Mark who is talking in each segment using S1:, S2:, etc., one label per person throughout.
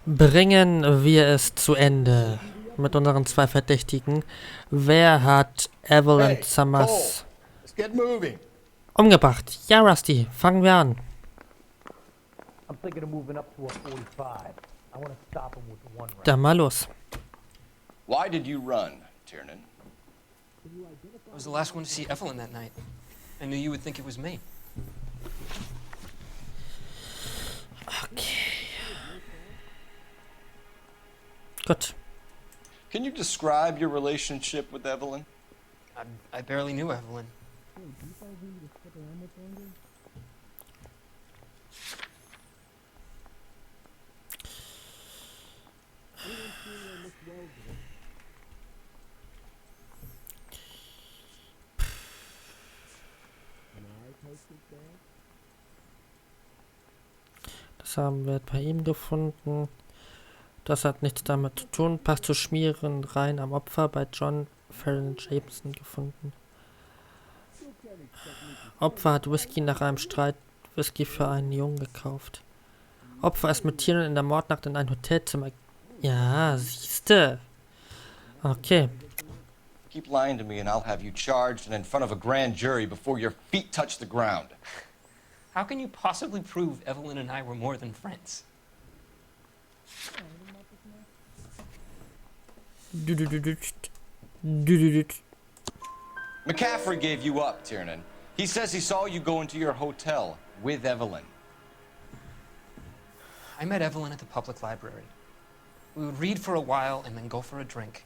S1: Bringen wir es zu Ende mit unseren zwei Verdächtigen. Wer hat Evelyn
S2: Hey, Cole,
S1: Summers
S2: let's get moving.
S1: umgebracht? Ja, Rusty, fangen wir an.
S3: I'm thinking of moving up to a 45. I want to stop him with one round.
S1: Dann mal los.
S2: Why did you run, Tiernan?
S4: I was the last one to see Evelyn that night. I knew you would think it was me.
S1: Okay. Gut.
S2: Can you describe your relationship with Evelyn?
S4: I barely knew Evelyn.
S1: Das haben wir bei ihm gefunden. Das hat nichts damit zu tun. Passt zu schmieren rein am Opfer bei John Farron Jameson gefunden. Opfer hat Whisky nach einem Streit Whisky für einen Jungen gekauft. Opfer ist mit Tieren in der Mordnacht in ein Hotelzimmer. Ja, siehste. Okay.
S2: Keep lying to me and I'll have you charged and in front of a grand jury before your feet touch the ground.
S4: How can you possibly prove Evelyn and I were more than friends?
S2: McCaffrey gave you up, Tiernan. He says he saw you go into your hotel with Evelyn.
S4: I met Evelyn at the public library. We would read for a while and then go for a drink.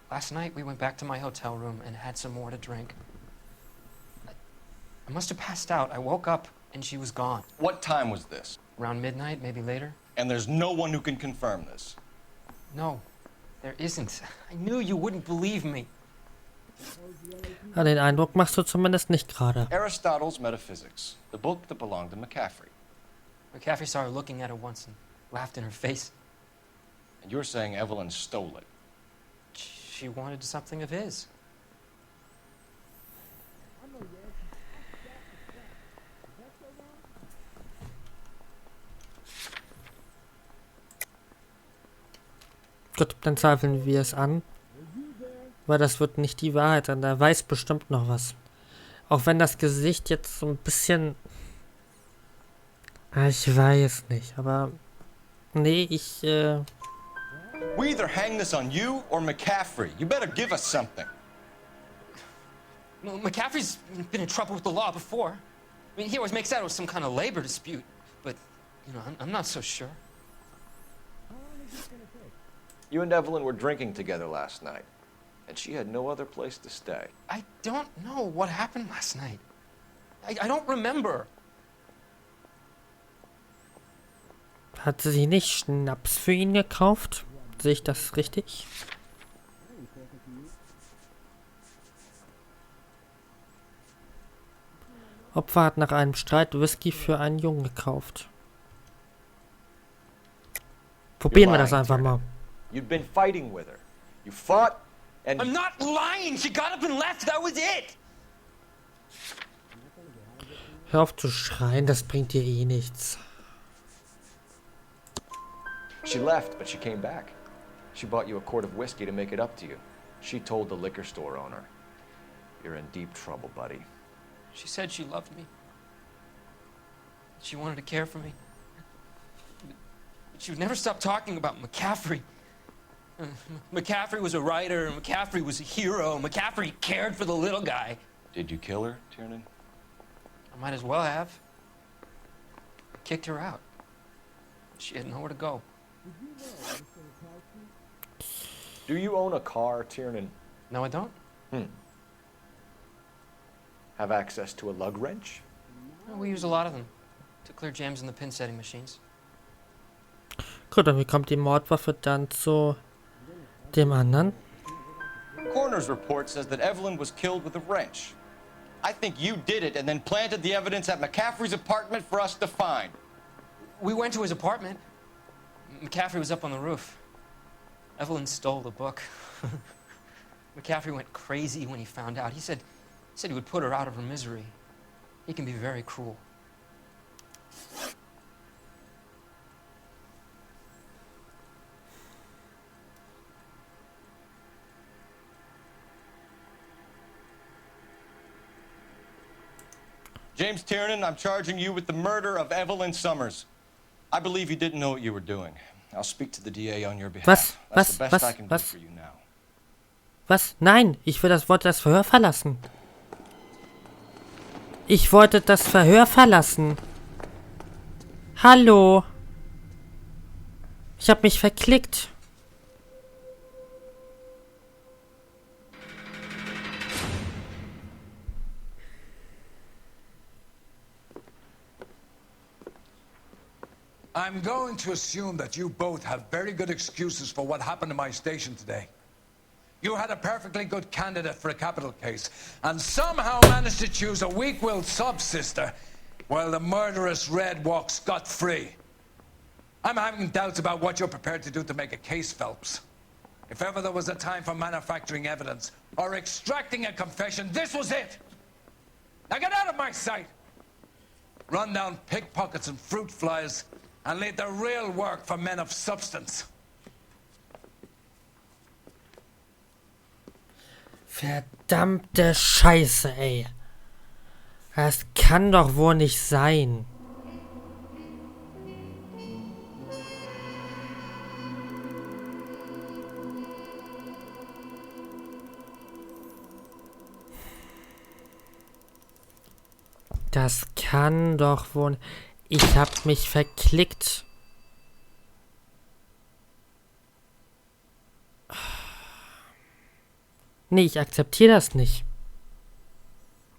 S4: Last night we went back to my hotel room and had some more to drink. I must have passed out. I woke up and she was gone.
S2: What time was this?
S4: Around midnight, maybe later?
S2: And there's no one who can confirm this.
S4: No, there isn't. I knew you wouldn't believe me.
S1: Ja, den Eindruck machst du zumindest nicht gerade.
S2: Aristotle's Metaphysics, the book that belonged to McCaffrey.
S4: McCaffrey saw her looking at it once and laughed in her face.
S2: And you're saying Evelyn stole it.
S4: She wanted something of his.
S1: Gut, dann zweifeln wir es an. Weil das wird nicht die Wahrheit sein. Da weiß bestimmt noch was. Auch wenn das Gesicht jetzt so ein bisschen... Ich weiß nicht, aber... Nee,
S2: We either hang this on you or McCaffrey. You better give us something.
S4: Well, McCaffrey's been in trouble with the law before. I mean, he always makes out it was some kind of labor dispute. But, you know, I'm not so sure.
S2: You and Evelyn were drinking together last night, and she had no other place to stay.
S4: I don't know what happened last night. I don't remember.
S1: hat sie nicht Schnaps für ihn gekauft? Sehe ich das richtig? Opfer hat nach einem Streit Whisky für einen Jungen gekauft. Probieren wir das einfach mal.
S2: You'd been fighting with her. You fought and...
S4: I'm not lying! She got up and left, that was it!
S1: Hör auf zu schreien, das bringt dir eh nichts.
S2: She left, but she came back. She bought you a quart of whiskey to make it up to you. She told the liquor store owner. You're in deep trouble, buddy.
S4: She said she loved me. She wanted to care for me. But she would never stop talking about McCaffrey. McCaffrey was a writer, McCaffrey was a hero, McCaffrey cared for the little guy.
S2: Did you kill her, Tiernan?
S4: I might as well have. I kicked her out. She had nowhere to go.
S2: Do you own a car, Tiernan?
S4: No, I don't.
S2: Have access to a lug wrench?
S4: No, we use a lot of them to clear jams in the pin setting machines.
S1: Gut, und wie kommt die Mordwaffe dann zu dem anderen?
S2: Coroner's report says that Evelyn was killed with a wrench. I think you did it and then planted the evidence at McCaffrey's apartment for us to find.
S4: We went to his apartment. McCaffrey was up on the roof. Evelyn stole the book. McCaffrey went crazy when he found out. He said he would put her out of her misery. He can be very cruel.
S5: name's Tiernan. I'm charging you with the murder of Evelyn Summers. I believe you didn't know what you were doing. I'll speak to the DA on your behalf. That's the best I can do for you now.
S1: Was? Nein, wollte das Verhör verlassen. Ich wollte das Verhör verlassen. Hallo. Ich habe mich verklickt.
S6: I'm going to assume that you both have very good excuses for what happened in my station today. You had a perfectly good candidate for a capital case, and somehow managed to choose a weak-willed sub-sister, while the murderous Red walks scot-free. I'm having doubts about what you're prepared to do to make a case, Phelps. If ever there was a time for manufacturing evidence, or extracting a confession, this was it! Now get out of my sight! Run down pickpockets and fruit flies, and leave the real work for men of substance.
S1: Verdammte Scheiße, ey. Das kann doch wohl nicht sein. Das kann doch wohl... Ich hab mich verklickt. Nee, ich akzeptiere das nicht.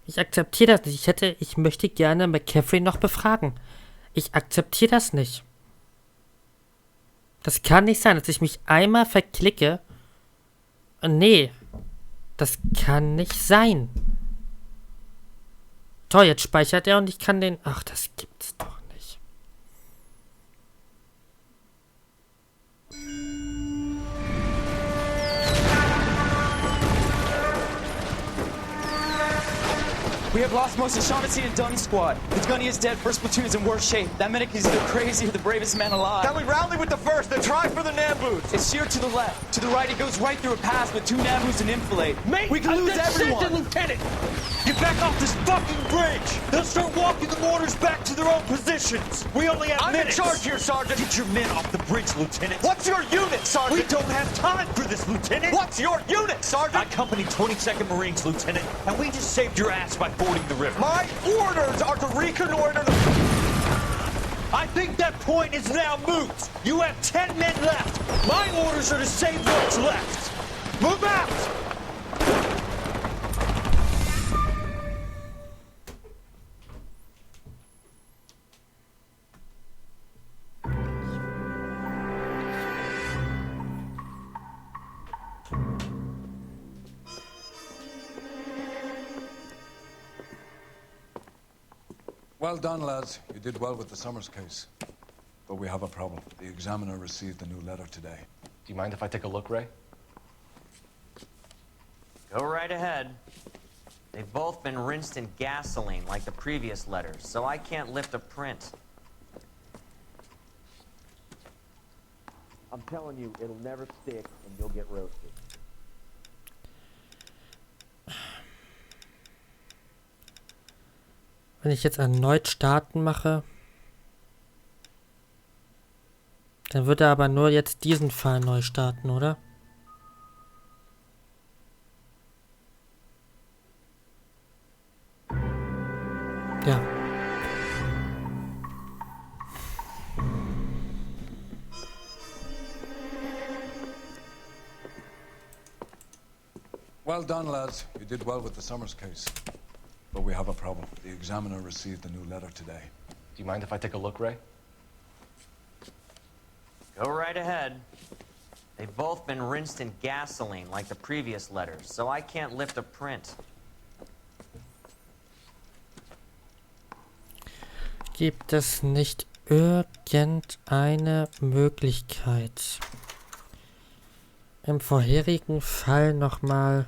S1: Ich akzeptiere das nicht. Ich möchte gerne McCaffrey noch befragen. Ich akzeptiere das nicht. Das kann nicht sein, dass ich mich einmal verklicke. Nee, das kann nicht sein. Toll, jetzt speichert er und ich kann den... Ach, das gibt's doch nicht.
S7: We have lost most of Shaughnessy and Dunn's squad. The gunny is dead, first platoon's in worse shape. That medic is either crazy or the bravest man alive.
S5: Then we rally with the first, then try for the Nambus.
S7: It's sheer to the left. To the right, it goes right through a pass with 2 Nambus and enfilade.
S3: Mate,
S7: we can lose everyone.
S3: Lieutenant!
S8: Get back off this fucking bridge! They'll start walking the mortars back to their own positions! We only have minutes!
S5: I'm in charge here, Sergeant!
S8: Get your men off the bridge, Lieutenant!
S5: What's your unit, Sergeant?
S8: We don't have time for this, Lieutenant!
S5: What's your unit, Sergeant?
S8: I company 22nd Marines, Lieutenant, and we just saved your ass by fording the river.
S5: My orders are to reconnoiter the...
S8: I think that point is now moot! You have 10 men left! My orders are to save what's left! Move out!
S6: Well done, lads. You did well with the Summers case. But we have a problem. The examiner received a new letter today.
S2: Do you mind if I take a look, Ray?
S9: Go right ahead. They've both been rinsed in gasoline like the previous letters, so I can't lift a print.
S10: I'm telling you, it'll never stick and you'll get roasted.
S1: Wenn ich jetzt erneut starten mache, dann wird er aber nur jetzt diesen Fall neu starten, oder? Ja.
S6: Well done, lads. You did well with the Summers case. But we have a problem. The examiner received a new letter today.
S2: Do you mind if I take a look, Ray?
S9: Go right ahead. They've both been rinsed in gasoline like the previous letters, so I can't lift a print.
S1: Gibt es nicht irgendeine Möglichkeit, im vorherigen Fall nochmal...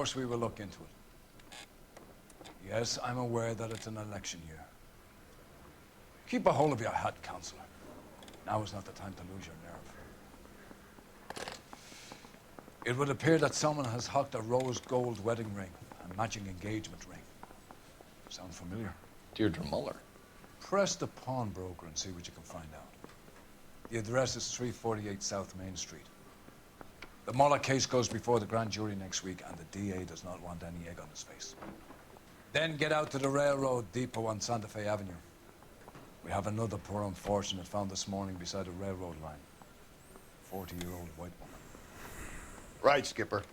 S6: course we will look into it. Yes, I'm aware that it's an election year. Keep a hold of your hat, Counselor. Now is not the time to lose your nerve. It would appear that someone has hocked a rose gold wedding ring and matching engagement ring. Sound familiar?
S2: Deirdre Muller.
S6: Press the pawnbroker and see what you can find out. The address is 348 South Main Street. The Muller case goes before the grand jury next week, and the DA does not want any egg on his face. Then get out to the railroad depot on Santa Fe Avenue. We have another poor unfortunate found this morning beside a railroad line. 40-year-old white woman.
S11: Right, Skipper.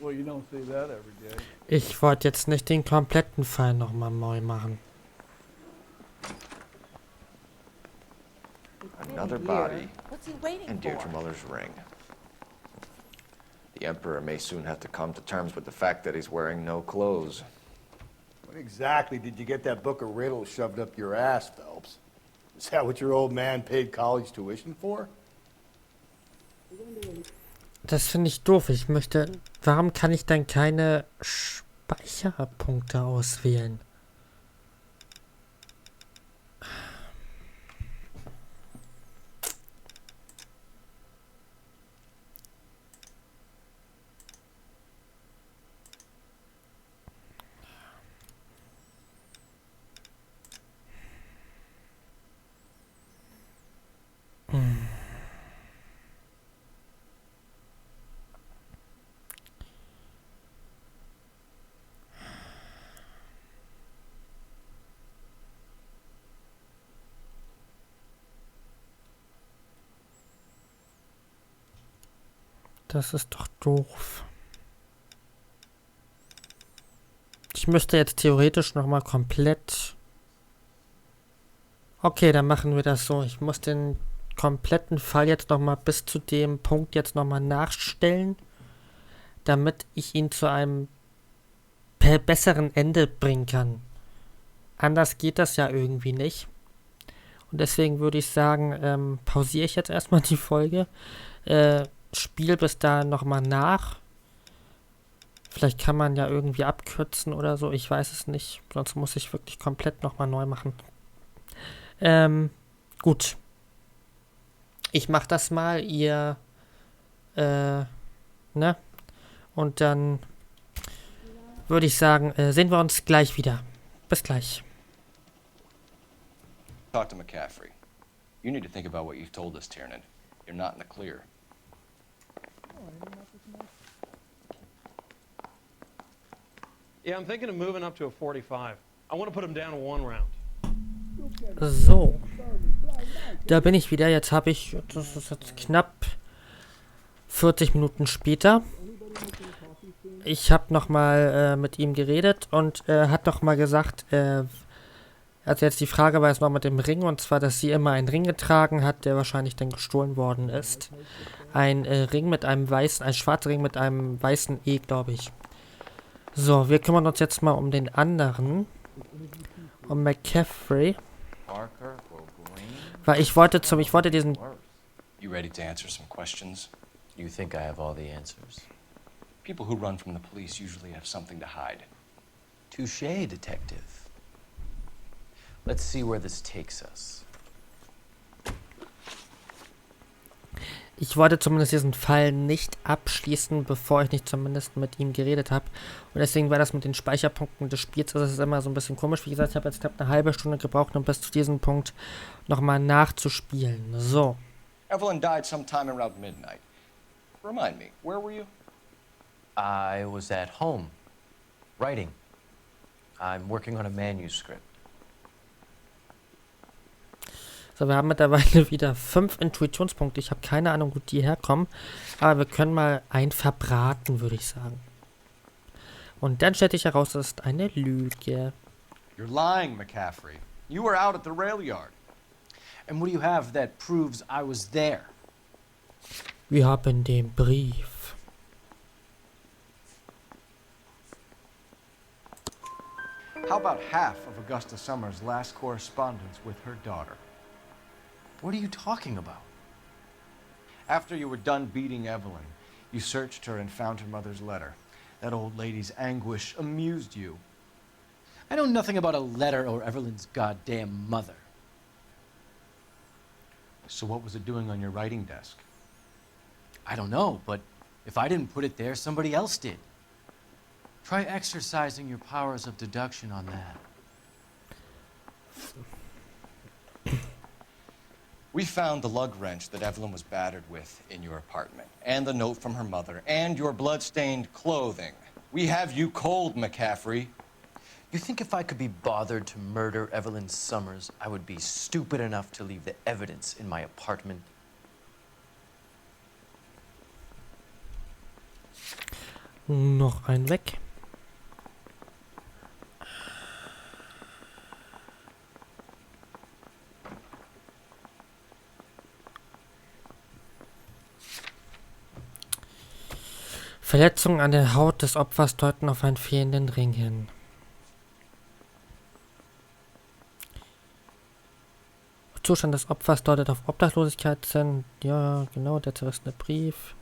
S12: Well, you don't see that every day.
S1: Ich wollte jetzt nicht den kompletten Fall nochmal neu machen.
S2: Another body. And Deirdre Muller's ring. The Emperor may soon have to come to terms with the fact that he's wearing no clothes.
S11: When exactly did you get that book of riddles shoved up your ass, Phelps? Is that what your old man paid college tuition for?
S1: Das finde ich doof. Ich möchte... Warum kann ich dann keine Speicherpunkte auswählen? Das ist doch doof. Ich müsste jetzt theoretisch nochmal komplett... Okay, dann machen wir das so. Ich muss den kompletten Fall jetzt nochmal bis zu dem Punkt jetzt nochmal nachstellen, damit ich ihn zu einem besseren Ende bringen kann. Anders geht das ja irgendwie nicht. Und deswegen würde ich sagen, pausiere ich jetzt erstmal die Folge. Spiel bis dahin nochmal nach. Vielleicht kann man ja irgendwie abkürzen oder so. Ich weiß es nicht. Sonst muss ich wirklich komplett nochmal neu machen. Gut. Ich mach das mal. Ihr, ne? Und dann würde ich sagen, sehen wir uns gleich wieder. Bis gleich.
S5: Talk to McCaffrey. You need to think about what you've told us, Tiernan. You're not in the clear.
S8: Yeah, I'm thinking of moving up to a 45. I want to put him down in one round.
S1: So. Da bin ich wieder. Jetzt habe ich, das ist jetzt knapp 40 Minuten später. Ich habe nochmal mit ihm geredet und er hat nochmal gesagt, also jetzt die Frage war jetzt noch mit dem Ring, und zwar, dass sie immer einen Ring getragen hat, der wahrscheinlich dann gestohlen worden ist. Ein Ring mit einem weißen, ein schwarzer Ring mit einem weißen E, glaube ich. So, wir kümmern uns jetzt mal um den anderen. Um McCaffrey. Weil ich wollte diesen...
S5: You ready to answer some questions?
S9: You think I have all the answers?
S5: People who run from the police usually have something to hide.
S9: Touché, Detective. Let's see where this takes us.
S1: Ich wollte zumindest diesen Fall nicht abschließen, bevor ich nicht zumindest mit ihm geredet habe. Und deswegen war das mit den Speicherpunkten des Spiels, das ist immer so ein bisschen komisch. Wie gesagt, ich habe jetzt knapp eine halbe Stunde gebraucht, um bis zu diesem Punkt nochmal nachzuspielen. So.
S5: Evelyn died sometime around midnight. Remind me, where were you?
S9: I was at home, writing. I'm working on a manuscript.
S1: So, wir haben mittlerweile wieder 5 Intuitionspunkte. Ich habe keine Ahnung, wo die herkommen. Aber wir können mal einen verbraten, würde ich sagen. Und dann stellte ich heraus, das ist eine Lüge.
S5: You're lying, McCaffrey. You were out at the rail yard.
S7: And what do you have that proves I was there?
S1: Wir haben den Brief.
S5: How about half of Augusta Summers' last correspondence with her daughter?
S7: What are you talking about?
S5: After you were done beating Evelyn, you searched her and found her mother's letter. That old lady's anguish amused you.
S13: I know nothing about a letter or Evelyn's goddamn mother.
S5: So what was it doing on your writing desk?
S13: I don't know, but if I didn't put it there, somebody else did. Try exercising your powers of deduction on that.
S5: We found the lug wrench that Evelyn was battered with in your apartment, and the note from her mother, and your blood-stained clothing. We have you cold, McCaffrey.
S13: You think if I could be bothered to murder Evelyn Summers, I would be stupid enough to leave the evidence in my apartment?
S1: Noch ein weg. Verletzungen an der Haut des Opfers deuten auf einen fehlenden Ring hin. Zustand des Opfers deutet auf Obdachlosigkeit hin. Ja, genau, der zerrissene Brief.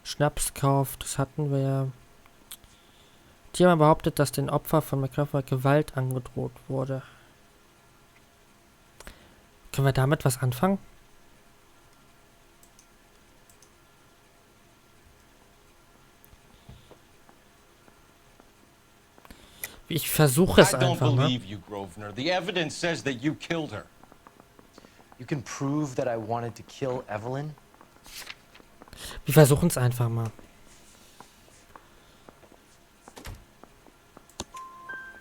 S1: Schnapskauf, das hatten wir. Thema behauptet, dass den Opfer von McCaffrey Gewalt angedroht wurde. Können wir damit was anfangen? Ich versuche es einfach mal.
S5: I don't believe you, Grosvenor. The evidence says that you killed her.
S13: You can prove that I wanted to kill Evelyn?
S1: Wir versuchen es einfach mal.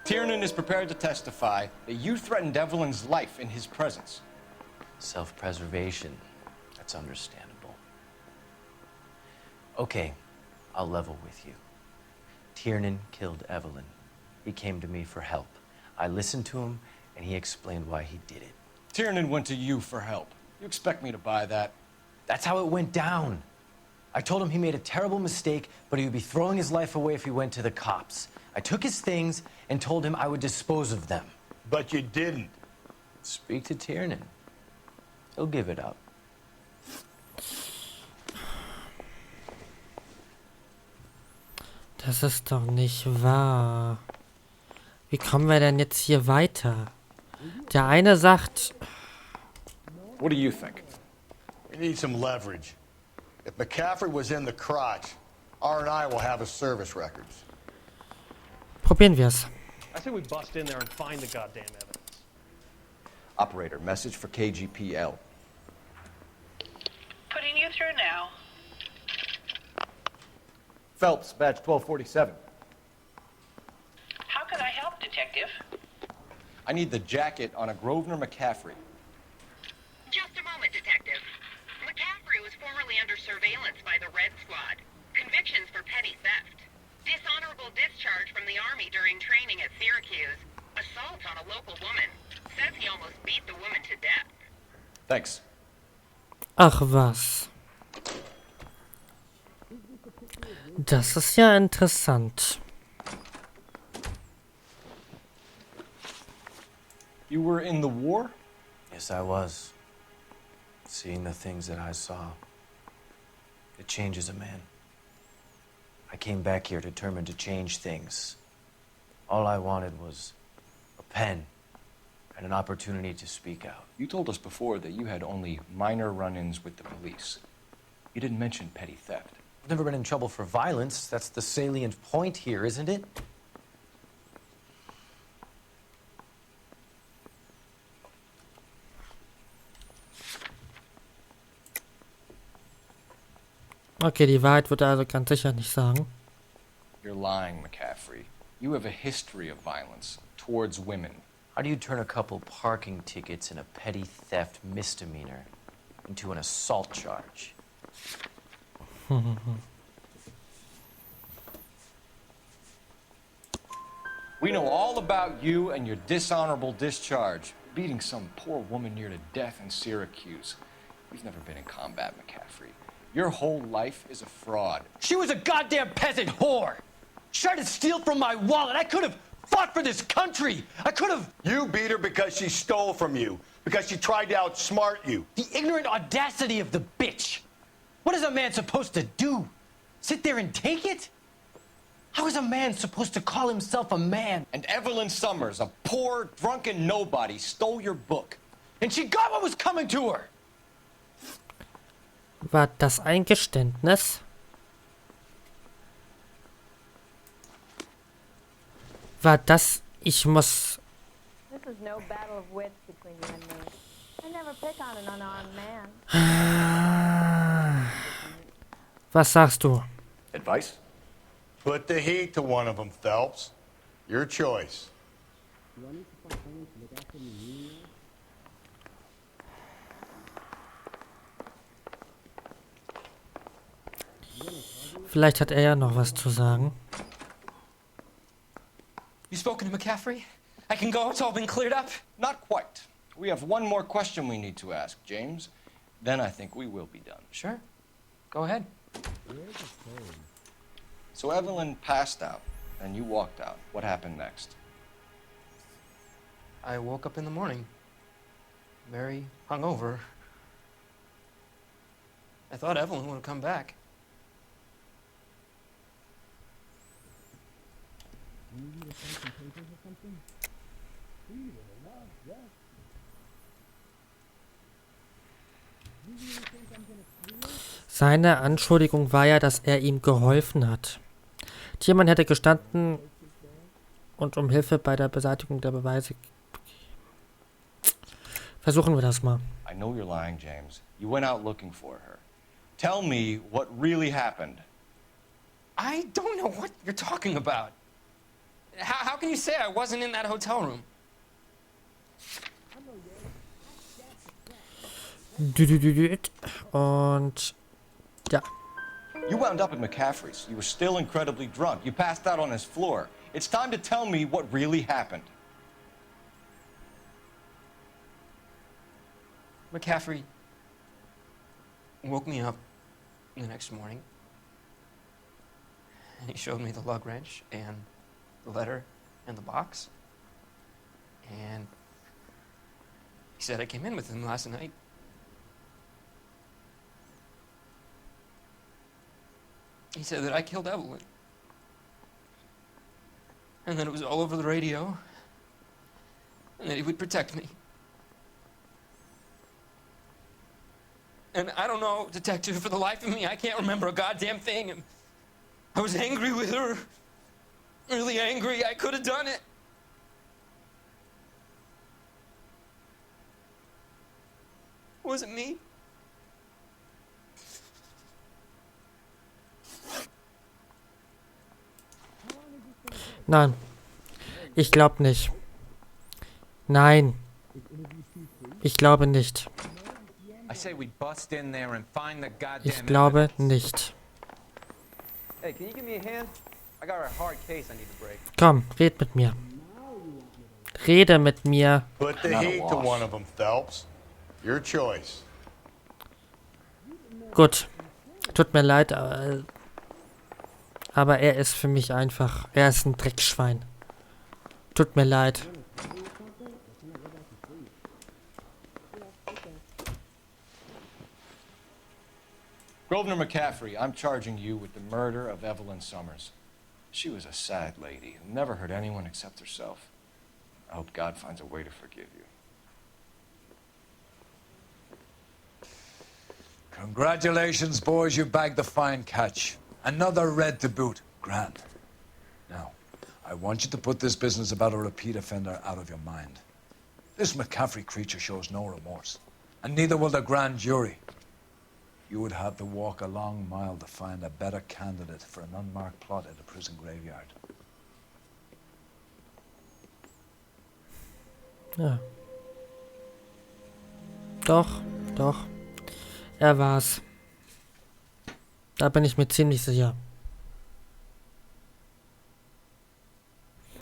S5: Tiernan is prepared to testify that you threatened Evelyn's life in his presence.
S13: Self-preservation. That's understandable. Okay, I'll level with you. Tiernan killed Evelyn. He came to me for help. I listened to him, and he explained why he did it.
S5: Tiernan went to you for help. You expect me to buy that?
S13: That's how it went down. I told him he made a terrible mistake, but he would be throwing his life away if he went to the cops. I took his things and told him I would dispose of them.
S11: But you didn't.
S13: Speak to Tiernan. He'll give it up.
S1: Das ist doch nicht wahr. Wie kommen wir denn jetzt hier weiter? Der eine sagt...
S2: What do you think?
S11: We need some leverage. If McCaffrey was in the crotch, R&I will have his service records.
S1: Probieren wir es.
S14: I say we bust in there and find the goddamn evidence.
S2: Operator, message for KGPL.
S15: Putting you through now.
S2: Phelps, badge 1247.
S15: How can I help, Detective?
S5: I need the jacket on a Grosvenor McCaffrey.
S15: Just a moment, Detective. McCaffrey was formerly under surveillance by the Red Squad. Convictions for petty theft. Dishonorable discharge from the Army during training at Syracuse. Assault on a local woman. Says he almost beat the woman to death.
S2: Thanks.
S1: Ach was. Das ist ja interessant.
S5: You were in the war?
S13: Yes, I was. Seeing the things that I saw, it changes a man. I came back here determined to change things. All I wanted was a pen and an opportunity to speak out.
S5: You told us before that you had only minor run-ins with the police. You didn't mention petty theft.
S13: I've never been in trouble for violence. That's the salient point here, isn't it?
S1: Okay, die Wahrheit wird er also ganz sicher nicht sagen.
S5: You're lying, McCaffrey. You have a history of violence towards women.
S13: How do you turn a couple parking tickets and a petty theft misdemeanor into an assault charge?
S5: We know all about you and your dishonorable discharge. Beating some poor woman near to death in Syracuse. You've never been in combat, McCaffrey. Your whole life is a fraud.
S13: She was a goddamn peasant whore! She tried to steal from my wallet. I could have fought for this country. I could have...
S11: You beat her because she stole from you. Because she tried to outsmart you.
S13: The ignorant audacity of the bitch. What is a man supposed to do? Sit there and take it?
S5: How is a man supposed to call himself a man? And Evelyn Summers, a poor, drunken nobody, stole your book. And she got what was coming to her.
S1: War das ein Geständnis? War das... Ich muss...
S16: This is no battle of wits between you and me. I never pick on an unarmed man.
S1: Was sagst du?
S11: Advice? Put the heat to one of them, Phelps. Your choice.
S1: Vielleicht hat er ja noch was zu sagen.
S4: You spoken to McCaffrey? I can go? It's all been cleared up?
S5: Not quite. We have one more question we need to ask, James. Then I think we will be done.
S4: Sure. Go ahead.
S5: So Evelyn passed out, and you walked out. What happened next?
S4: I woke up in the morning, very hungover. I thought Evelyn would have come back.
S1: Seine Anschuldigung war ja, dass er ihm geholfen hat. Tiermann hätte gestanden und um Hilfe bei der Beseitigung der Beweise. Versuchen wir das mal.
S5: I know you're lying, James. You went out looking for her. Tell me what really happened.
S4: I don't know what you're talking about. How can you say I wasn't in that hotel room?
S1: Und ja.
S5: You wound up at McCaffrey's. You were still incredibly drunk. You passed out on his floor. It's time to tell me what really happened.
S4: McCaffrey woke me up the next morning, and he showed me the lug wrench and the letter and the box, and he said I came in with him last night. He said that I killed Evelyn, and that it was all over the radio, and that he would protect me. And I don't know, Detective, for the life of me, I can't remember a goddamn thing. And I was angry with her. Really angry. I could have done it. Was it me?
S1: Nein. Ich glaube nicht. Nein. Ich glaube nicht. Ich glaube nicht.
S17: Hey, can you give me a hand? I got a hard case I need to break.
S1: Komm, red mit mir. Rede mit mir.
S11: Put the heat to one of them, Phelps. Your choice.
S1: Gut. Tut mir leid, aber er ist für mich einfach... Er ist ein Dreckschwein. Tut mir leid.
S5: Grosvenor McCaffrey, I'm charging you with the murder of Evelyn Summers. She was a sad lady who never hurt anyone except herself. I hope God finds a way to forgive you.
S6: Congratulations, boys. You bagged the fine catch. Another red to boot. Grand. Now, I want you to put this business about a repeat offender out of your mind. This McCaffrey creature shows no remorse, and neither will the grand jury. You would have to walk a long mile to find a better candidate for an unmarked plot at a prison graveyard.
S1: Ja. Doch, doch. Er war's. Da bin ich mir ziemlich sicher.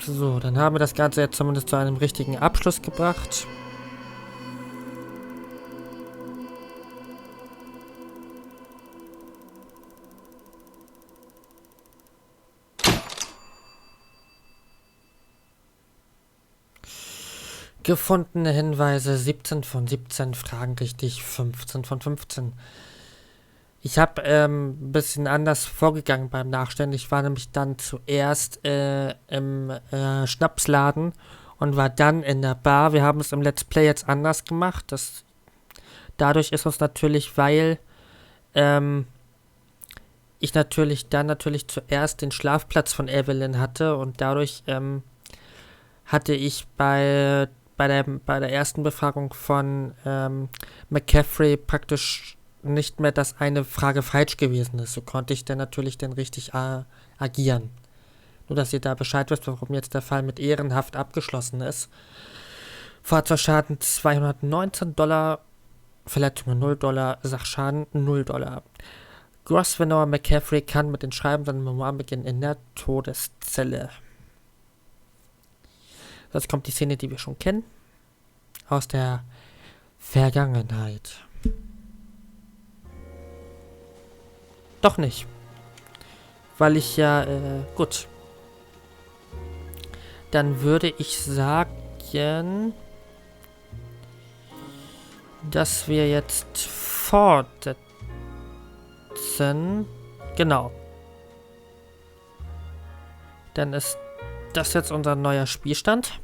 S1: So, dann haben wir das Ganze jetzt zumindest zu einem richtigen Abschluss gebracht. Gefundene Hinweise 17 von 17, Fragen richtig 15 von 15. Ich habe ein bisschen anders vorgegangen beim Nachstellen. Ich war nämlich dann zuerst im Schnapsladen und war dann in der Bar. Wir haben es im Let's Play jetzt anders gemacht. Dadurch ist uns natürlich, weil ich natürlich zuerst den Schlafplatz von Evelyn hatte und dadurch hatte ich bei der ersten Befragung von McCaffrey praktisch nicht mehr, dass eine Frage falsch gewesen ist. So konnte ich dann natürlich richtig agieren. Nur, dass ihr da Bescheid wisst, warum jetzt der Fall mit ehrenhaft abgeschlossen ist. Fahrzeugschaden $219, Verletzungen $0, Sachschaden $0. Grosvenor McCaffrey kann mit den Schreiben seiner Memoir beginnen in der Todeszelle. Jetzt kommt die Szene, die wir schon kennen. Aus der Vergangenheit. Doch nicht. Weil ich ja, gut. Dann würde ich sagen, dass wir jetzt fortsetzen. Genau. Dann ist das jetzt unser neuer Spielstand.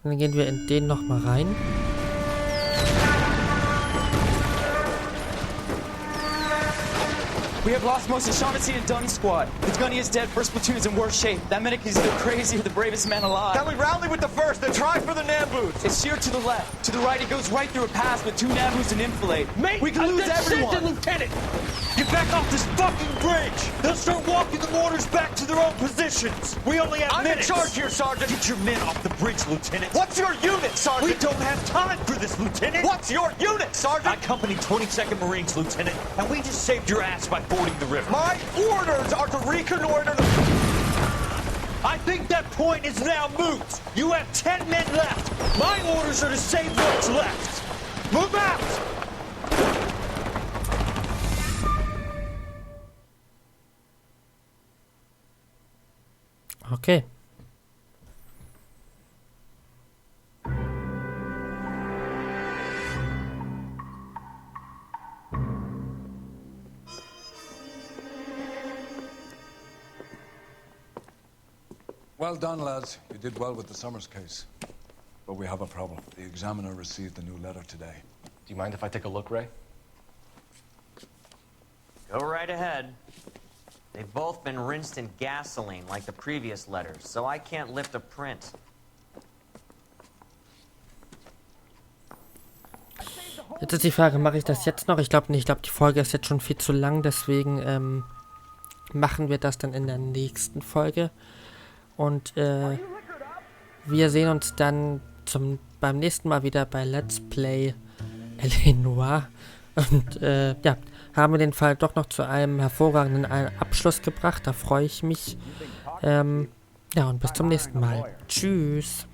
S1: Dann gehen wir in den nochmal rein.
S7: We have lost most of Shaughnessy and Dunn's squad. The gunny is dead, first platoon is in worse shape. That medic is either crazy or the bravest man alive.
S8: Then we rally with the first, then try for the Nambus.
S7: It's sheer to the left. To the right, it goes right through a pass with 2 Nambus and enfilade.
S8: Mate,
S7: we can lose everyone.
S8: Lieutenant! Get back off this fucking bridge! They'll start walking the mortars back to their own positions! We only have minutes! I'm in charge here, Sergeant! Get your men off the bridge, Lieutenant! What's your unit, Sergeant? We don't have time for this, Lieutenant! What's your unit, Sergeant? I company 22nd Marines, Lieutenant, and we just saved your ass by fording the river. My orders are to reconnoiter the... I think that point is now moot! You have 10 men left! My orders are to save what's left! Move out!
S1: Okay.
S6: Well done, lads. You did well with the Summers case. But we have a problem. The examiner received a new letter today.
S2: Do you mind if I take a look, Ray?
S9: Go right ahead. They've both been rinsed in gasoline like the previous letters, so I can't lift a print.
S1: Jetzt ist die Frage, mache ich das jetzt noch? Ich glaube nicht. Ich glaube, die Folge ist jetzt schon viel zu lang, deswegen machen wir das dann in der nächsten Folge. Und wir sehen uns dann beim nächsten Mal wieder bei Let's Play Noire. Und ja, haben wir den Fall doch noch zu einem hervorragenden Abschluss gebracht. Da freue ich mich. Ja, und bis zum nächsten Mal. Tschüss.